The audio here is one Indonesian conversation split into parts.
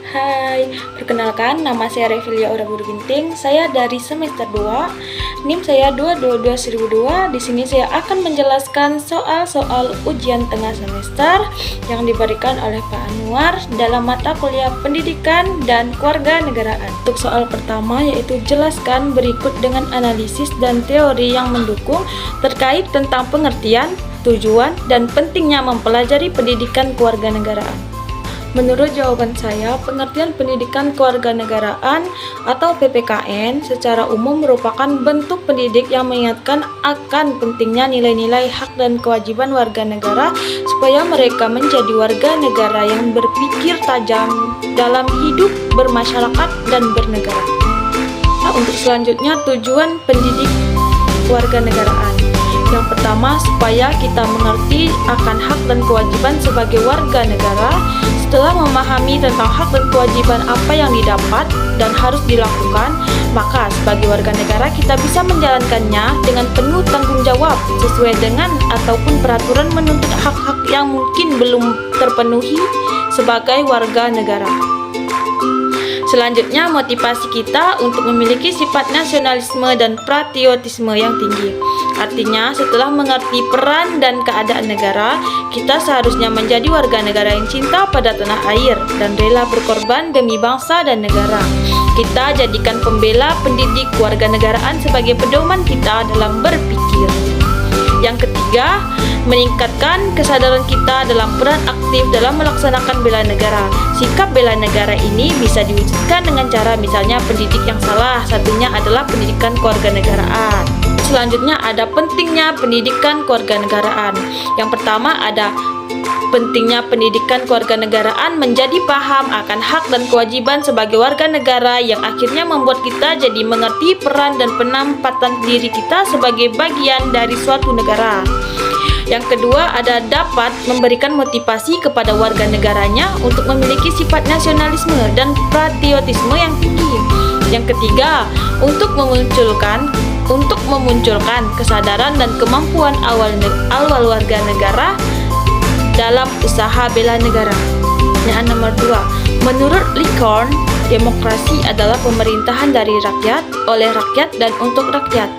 Hai, perkenalkan nama saya Revilia Oraburu Ginting. Saya dari semester 2, NIM saya 222-1002. Di sini saya akan menjelaskan soal-soal ujian tengah semester yang diberikan oleh Pak Anwar dalam mata kuliah Pendidikan dan Kewarganegaraan. Untuk soal pertama yaitu jelaskan berikut dengan analisis dan teori yang mendukung terkait tentang pengertian, tujuan, dan pentingnya mempelajari pendidikan kewarganegaraan. Menurut jawaban saya, pengertian pendidikan kewarganegaraan atau PPKN secara umum merupakan bentuk pendidik yang mengingatkan akan pentingnya nilai-nilai hak dan kewajiban warga negara supaya mereka menjadi warga negara yang berpikir tajam dalam hidup bermasyarakat dan bernegara. Untuk selanjutnya, tujuan pendidik kewarganegaraan. Yang pertama, supaya kita mengerti akan hak dan kewajiban sebagai warga negara. Setelah memahami tentang hak dan kewajiban apa yang didapat dan harus dilakukan, maka sebagai warga negara kita bisa menjalankannya dengan penuh tanggung jawab sesuai dengan ataupun peraturan menuntut hak-hak yang mungkin belum terpenuhi sebagai warga negara. Selanjutnya, motivasi kita untuk memiliki sifat nasionalisme dan patriotisme yang tinggi. Artinya, setelah mengerti peran dan keadaan negara, kita seharusnya menjadi warga negara yang cinta pada tanah air dan rela berkorban demi bangsa dan negara. Kita jadikan pembela pendidik kewarganegaraan sebagai pedoman kita dalam berpikir. Yang ketiga, meningkatkan kesadaran kita dalam peran aktif dalam melaksanakan bela negara. Sikap bela negara ini bisa diwujudkan dengan cara misalnya pendidik yang salah satunya adalah pendidikan kewarganegaraan. Selanjutnya ada pentingnya pendidikan kewarganegaraan. Yang pertama ada pentingnya pendidikan kewarganegaraan menjadi paham akan hak dan kewajiban sebagai warga negara yang akhirnya membuat kita jadi mengerti peran dan penempatan diri kita sebagai bagian dari suatu negara. Yang kedua ada dapat memberikan motivasi kepada warga negaranya untuk memiliki sifat nasionalisme dan patriotisme yang tinggi. Yang ketiga, untuk memunculkan kesadaran dan kemampuan awal warga negara dalam usaha bela negara. Yang nomor 2, menurut Lincoln, demokrasi adalah pemerintahan dari rakyat, oleh rakyat, dan untuk rakyat.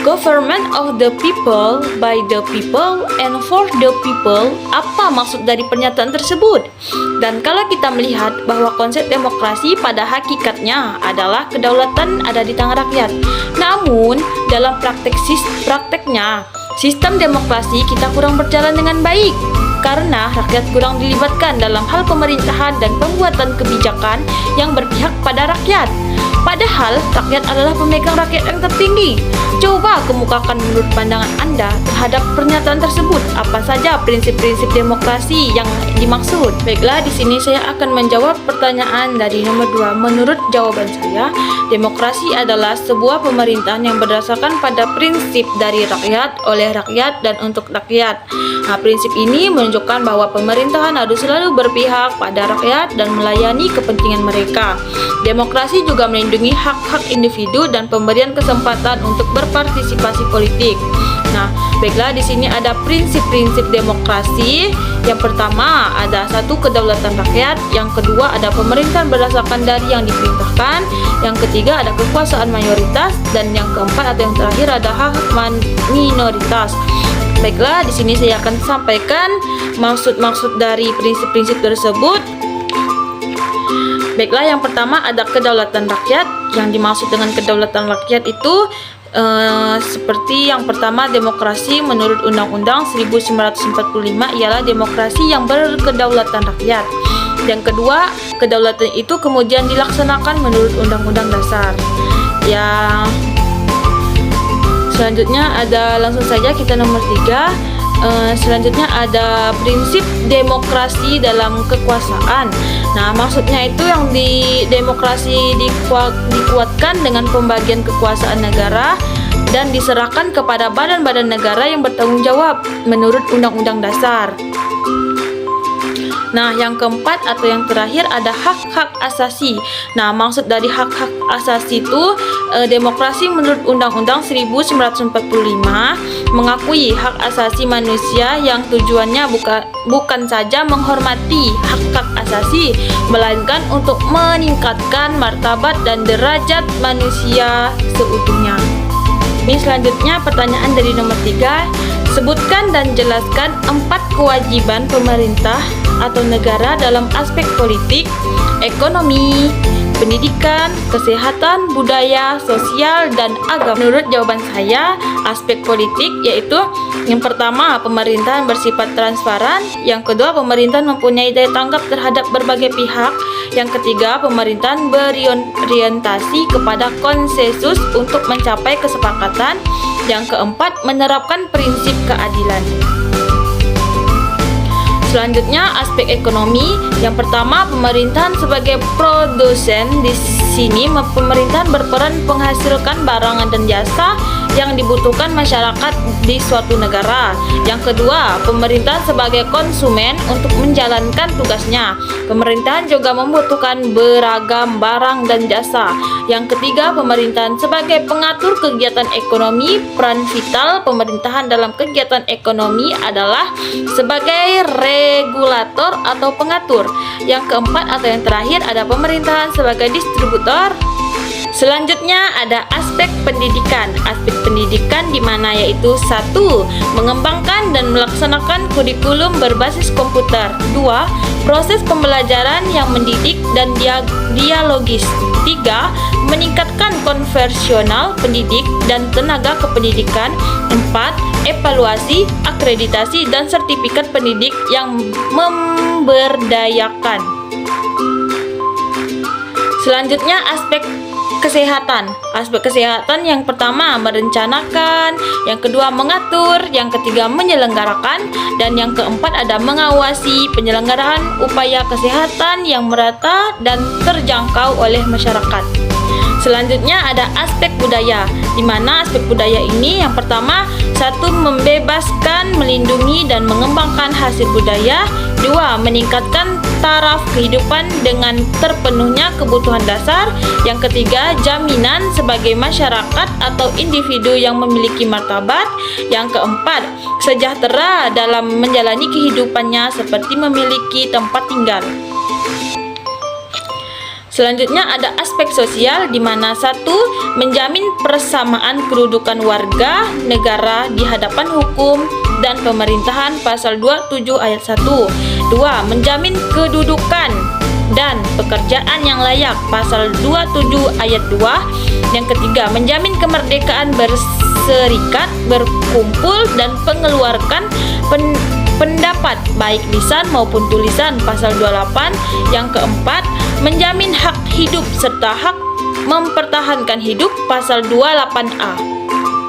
Government of the people, by the people, and for the people. Apa maksud dari pernyataan tersebut? Dan kalau kita melihat bahwa konsep demokrasi pada hakikatnya adalah kedaulatan ada di tangan rakyat. Namun, dalam prakteknya, sistem demokrasi kita kurang berjalan dengan baik. Karena rakyat kurang dilibatkan dalam hal pemerintahan dan pembuatan kebijakan yang berpihak pada rakyat. Padahal rakyat adalah pemegang rakyat yang tertinggi. Coba kemukakan menurut pandangan Anda terhadap pernyataan tersebut. Apa saja prinsip-prinsip demokrasi yang dimaksud? Baiklah, di sini saya akan menjawab pertanyaan dari nomor 2. Menurut jawaban saya, demokrasi adalah sebuah pemerintahan yang berdasarkan pada prinsip dari rakyat, oleh rakyat, dan untuk rakyat. Nah, prinsip ini menunjukkan bahwa pemerintahan harus selalu berpihak pada rakyat dan melayani kepentingan mereka. Demokrasi juga melindungi hak-hak individu dan pemberian kesempatan untuk berpartisipasi politik. Nah, baiklah, di sini ada prinsip-prinsip demokrasi. Yang pertama ada satu, kedaulatan rakyat. Yang kedua ada pemerintahan berdasarkan dari yang diperintahkan. Yang ketiga ada kekuasaan mayoritas, dan yang keempat atau yang terakhir ada hak minoritas. Baiklah, di sini saya akan sampaikan maksud-maksud dari prinsip-prinsip tersebut. Baiklah, yang pertama ada kedaulatan rakyat. Yang dimaksud dengan kedaulatan rakyat itu seperti yang pertama, demokrasi menurut Undang-Undang 1945 ialah demokrasi yang berkedaulatan rakyat. Yang kedua, kedaulatan itu kemudian dilaksanakan menurut Undang-Undang Dasar. Yang selanjutnya ada, langsung saja kita nomor 3. Selanjutnya ada prinsip demokrasi dalam kekuasaan. Nah, maksudnya itu yang di demokrasi dikuatkan dengan pembagian kekuasaan negara dan diserahkan kepada badan-badan negara yang bertanggung jawab menurut Undang-Undang Dasar. Nah, yang keempat atau yang terakhir ada hak-hak asasi. Nah, maksud dari hak-hak asasi itu demokrasi menurut Undang-Undang 1945 mengakui hak asasi manusia yang tujuannya bukan saja menghormati hak-hak asasi asasi, melainkan untuk meningkatkan martabat dan derajat manusia seutuhnya. Ini selanjutnya pertanyaan dari nomor 3. Sebutkan dan jelaskan 4 kewajiban pemerintah atau negara dalam aspek politik, ekonomi, pendidikan, kesehatan, budaya, sosial, dan agama. Menurut jawaban saya, aspek politik yaitu yang pertama, pemerintahan bersifat transparan. Yang kedua, pemerintahan mempunyai daya tanggap terhadap berbagai pihak. Yang ketiga, pemerintahan berorientasi kepada konsensus untuk mencapai kesepakatan. Yang keempat, menerapkan prinsip keadilan. Selanjutnya, aspek ekonomi. Yang pertama, pemerintahan sebagai produsen. Di sini pemerintahan berperan menghasilkan barang dan jasa yang dibutuhkan masyarakat di suatu negara. Yang kedua, pemerintahan sebagai konsumen untuk menjalankan tugasnya. Pemerintahan juga membutuhkan beragam barang dan jasa. Yang ketiga, pemerintahan sebagai pengatur kegiatan ekonomi. Peran vital pemerintahan dalam kegiatan ekonomi adalah sebagai regulator atau pengatur. Yang keempat atau yang terakhir ada pemerintahan sebagai distributor. Selanjutnya ada aspek pendidikan. Aspek pendidikan di mana yaitu 1. Mengembangkan dan melaksanakan kurikulum berbasis komputer. 2. Proses pembelajaran yang mendidik dan dialogis. 3. Meningkatkan konversional pendidik dan tenaga kependidikan. 4. Evaluasi, akreditasi, dan sertifikat pendidik yang memberdayakan. Selanjutnya aspek kesehatan. Aspek kesehatan yang pertama merencanakan, yang kedua mengatur, yang ketiga menyelenggarakan, dan yang keempat ada mengawasi penyelenggaraan upaya kesehatan yang merata dan terjangkau oleh masyarakat. Selanjutnya ada aspek budaya, di mana aspek budaya ini yang pertama 1. Membebaskan, melindungi, dan mengembangkan hasil budaya. 2. Meningkatkan taraf kehidupan dengan terpenuhnya kebutuhan dasar. Yang ketiga, jaminan sebagai masyarakat atau individu yang memiliki martabat. Yang keempat, sejahtera dalam menjalani kehidupannya seperti memiliki tempat tinggal. Selanjutnya ada aspek sosial di mana 1. Menjamin persamaan kedudukan warga negara di hadapan hukum dan pemerintahan pasal 27 ayat 1. 2. Menjamin kedudukan dan pekerjaan yang layak pasal 27 ayat 2. Yang ketiga, menjamin kemerdekaan berserikat, berkumpul, dan mengeluarkan pendapat baik lisan maupun tulisan pasal 28. Yang keempat, menjamin hak hidup serta hak mempertahankan hidup pasal 28A.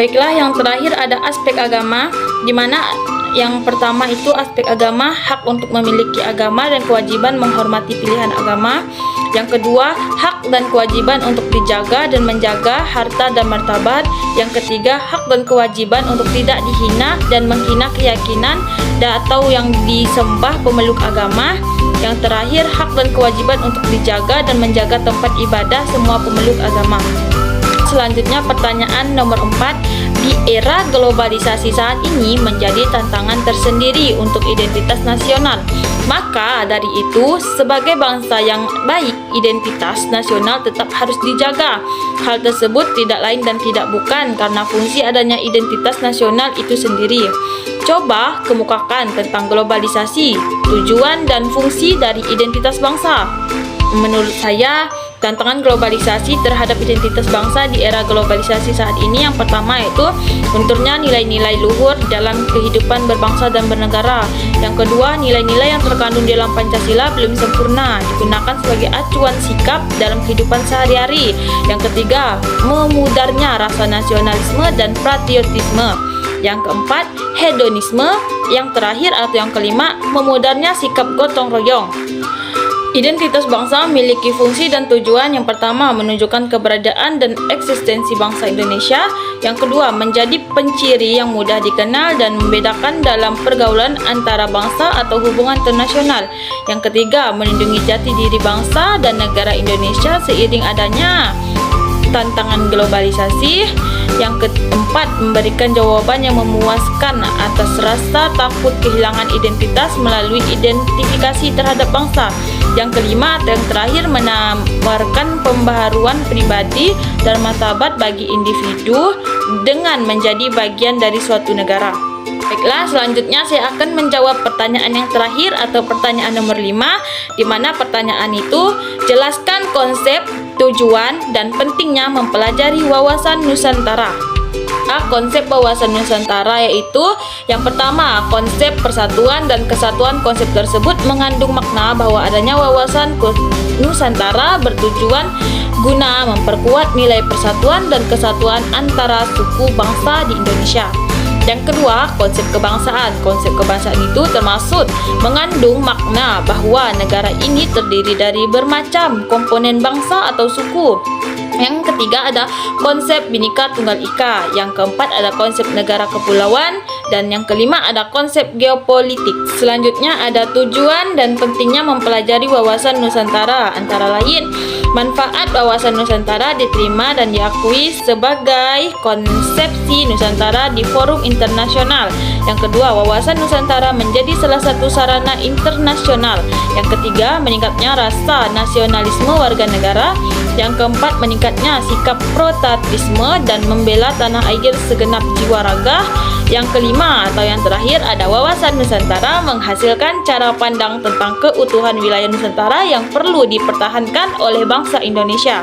Baiklah, yang terakhir ada aspek agama, di mana yang pertama itu aspek agama, hak untuk memiliki agama dan kewajiban menghormati pilihan agama. Yang kedua, hak dan kewajiban untuk dijaga dan menjaga harta dan martabat. Yang ketiga, hak dan kewajiban untuk tidak dihina dan menghina keyakinan atau yang disembah pemeluk agama. Yang terakhir, hak dan kewajiban untuk dijaga dan menjaga tempat ibadah semua pemeluk agama. Selanjutnya pertanyaan nomor 4. Di era globalisasi saat ini menjadi tantangan tersendiri untuk identitas nasional. Maka dari itu, sebagai bangsa yang baik, identitas nasional tetap harus dijaga. Hal tersebut tidak lain dan tidak bukan karena fungsi adanya identitas nasional itu sendiri. Coba kemukakan tentang globalisasi, tujuan dan fungsi dari identitas bangsa. Menurut saya, tantangan globalisasi terhadap identitas bangsa di era globalisasi saat ini yang pertama yaitu lunturnya nilai-nilai luhur dalam kehidupan berbangsa dan bernegara. Yang kedua, nilai-nilai yang terkandung dalam Pancasila belum sempurna digunakan sebagai acuan sikap dalam kehidupan sehari-hari. Yang ketiga, memudarnya rasa nasionalisme dan patriotisme. Yang keempat, hedonisme. Yang terakhir atau yang kelima, memudarnya sikap gotong royong. Identitas bangsa memiliki fungsi dan tujuan. Yang pertama, menunjukkan keberadaan dan eksistensi bangsa Indonesia. Yang kedua, menjadi penciri yang mudah dikenal dan membedakan dalam pergaulan antara bangsa atau hubungan internasional. Yang ketiga, melindungi jati diri bangsa dan negara Indonesia seiring adanya tantangan globalisasi. Yang keempat, memberikan jawaban yang memuaskan atas rasa takut kehilangan identitas melalui identifikasi terhadap bangsa. Yang kelima atau yang terakhir, menawarkan pembaharuan pribadi dan martabat bagi individu dengan menjadi bagian dari suatu negara. Baiklah, selanjutnya saya akan menjawab pertanyaan yang terakhir atau pertanyaan nomor 5, di mana pertanyaan itu, jelaskan konsep, tujuan, dan pentingnya mempelajari wawasan Nusantara. Konsep wawasan Nusantara yaitu yang pertama, konsep persatuan dan kesatuan. Konsep tersebut mengandung makna bahwa adanya wawasan Nusantara bertujuan guna memperkuat nilai persatuan dan kesatuan antara suku bangsa di Indonesia. Yang kedua, konsep kebangsaan. Konsep kebangsaan itu termasuk mengandung makna bahwa negara ini terdiri dari bermacam komponen bangsa atau suku. Yang ketiga ada konsep Bhinneka Tunggal Ika. Yang keempat ada konsep negara kepulauan. Dan yang kelima ada konsep geopolitik. Selanjutnya ada tujuan dan pentingnya mempelajari wawasan Nusantara. Antara lain, manfaat wawasan Nusantara diterima dan diakui sebagai konsepsi Nusantara di forum internasional. Yang kedua, wawasan Nusantara menjadi salah satu sarana internasional. Yang ketiga, meningkatnya rasa nasionalisme warga negara. Yang keempat, meningkatnya sikap patriotisme dan membela tanah air segenap jiwa raga. Yang kelima atau yang terakhir ada wawasan Nusantara menghasilkan cara pandang tentang keutuhan wilayah Nusantara yang perlu dipertahankan oleh bangsa Indonesia.